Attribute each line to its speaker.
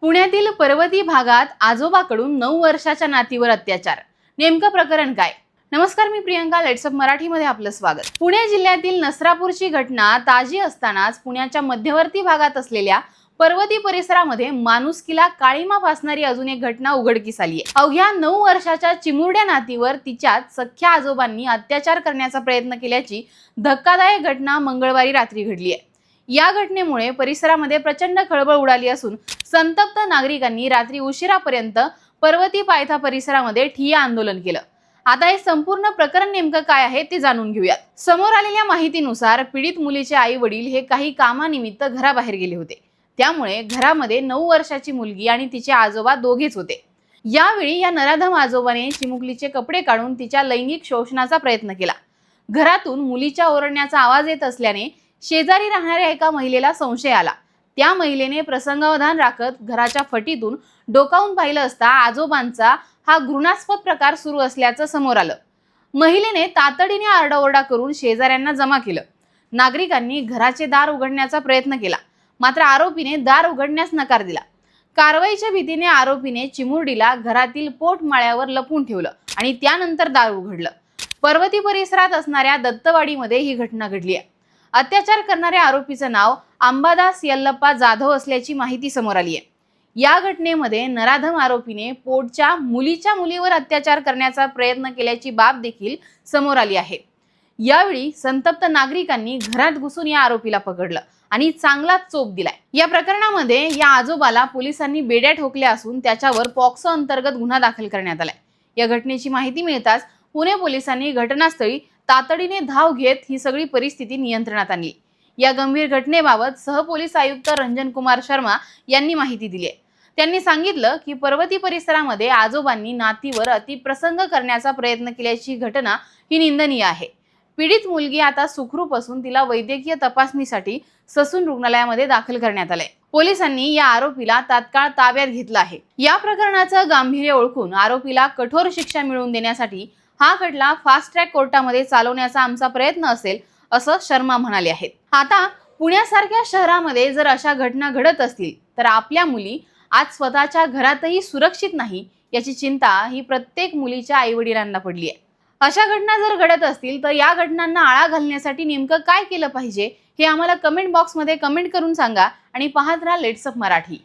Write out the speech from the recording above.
Speaker 1: पुण्यातील पर्वती भागात आजोबाकडून 9 वर्षाच्या नातीवर अत्याचार. नेमकं प्रकरण काय? नमस्कार, मी प्रियंका. लेट्स अप मराठीमध्ये आपलं स्वागत. पुणे जिल्ह्यातील नसरापूरची घटना ताजी असतानाच पुण्याच्या मध्यवर्ती भागात असलेल्या पर्वती परिसरामध्ये माणुसकीला काळीमा फासणारी अजून एक घटना उघडकीस आली आहे. अवघ्या 9 वर्षाच्या चिमुरड्या नातीवर तिच्याच सख्ख्या आजोबांनी अत्याचार करण्याचा प्रयत्न केल्याची धक्कादायक घटना मंगळवारी रात्री घडली आहे. या घटनेमुळे परिसरामध्ये प्रचंड खळबळ उडाली असून संतप्त नागरिकांनी रात्री उशिरापर्यंत पर्वती पायथा परिसरामध्ये ठिय्या आंदोलन केलं. आता हे संपूर्ण प्रकरण नेमकं काय आहे ते जाणून घेऊयात. समोर आलेल्या माहितीनुसार पीडित मुलीचे आई वडील हे काही कामानिमित्त घराबाहेर गेले होते. त्यामुळे घरामध्ये 9 वर्षाची मुलगी आणि तिचे आजोबा दोघेच होते. यावेळी या नराधम आजोबाने चिमुकलीचे कपडे काढून तिच्या लैंगिक शोषणाचा प्रयत्न केला. घरातून मुलीच्या ओरडण्याचा आवाज येत असल्याने शेजारी राहणाऱ्या एका महिलेला संशय आला. त्या महिलेने प्रसंगावधान राखत घराच्या फटीतून डोकावून पाहिलं असता आजोबांचा हा घृणास्पद प्रकार सुरू असल्याचं समोर आलं. महिलेने तातडीने आरडाओरडा करून शेजाऱ्यांना जमा केलं. नागरिकांनी घराचे दार उघडण्याचा प्रयत्न केला, मात्र आरोपीने दार उघडण्यास नकार दिला. कारवाईच्या भीतीने आरोपीने चिमुरडीला घरातील पोटमाळ्यावर लपवून ठेवलं आणि त्यानंतर दार उघडलं. पर्वती परिसरात असणाऱ्या दत्तवाडीमध्ये ही घटना घडली आहे. अत्याचार करणाऱ्या आरोपीचं नाव अंबादास यल्लप्पा जाधव असल्याची माहिती समोर आली आहे. या घटनेमध्ये नराधम आरोपीने पोटच्या मुलीच्या मुलीवर अत्याचार करण्याचा प्रयत्न केल्याची बाब देखील समोर आली आहे. यावेळी संतप्त नागरिकांनी घरात घुसून या आरोपीला पकडलं आणि चांगला चोप दिलाय. या प्रकरणामध्ये या आजोबाला पोलिसांनी बेड्या ठोकल्या असून त्याच्यावर पॉक्सो अंतर्गत गुन्हा दाखल करण्यात आलाय. या घटनेची माहिती मिळताच पुणे पोलिसांनी घटनास्थळी तातडीने धाव घेत ही सगळी परिस्थिती नियंत्रणात आणली. या गंभीर घटनेबाबत सहपोलीस आयुक्त रंजन कुमार शर्मा यांनी माहिती दिली आहे. त्यांनी सांगितलं की पर्वती परिसरामध्ये आजोबांनी नातीवर अतिप्रसंग करण्याचा प्रयत्न केल्याची घटना ही निंदनीय आहे. पीडित मुलगी आता सुखरूप असून तिला वैद्यकीय तपासणीसाठी ससून रुग्णालयामध्ये दाखल करण्यात आलंय. पोलिसांनी या आरोपीला तात्काळ ताब्यात घेतलं आहे. या प्रकरणाचं गांभीर्य ओळखून आरोपीला कठोर शिक्षा मिळवून देण्यासाठी हा खटला फास्ट ट्रॅक कोर्टामध्ये चालवण्याचा आमचा प्रयत्न असेल, असं शर्मा म्हणाले आहेत. आता पुण्यासारख्या शहरामध्ये जर अशा घटना घडत असतील तर आपल्या मुली आज स्वतःच्या घरातही सुरक्षित नाही याची चिंता ही प्रत्येक मुलीच्या आईवडिलांना पडली आहे. अशा घटना जर घडत असतील तर या घटनांना आळा घालण्यासाठी नेमकं काय केलं पाहिजे हे आम्हाला कमेंट बॉक्समध्ये कमेंट करून सांगा आणि पाहत राहा लेट्स अप मराठी.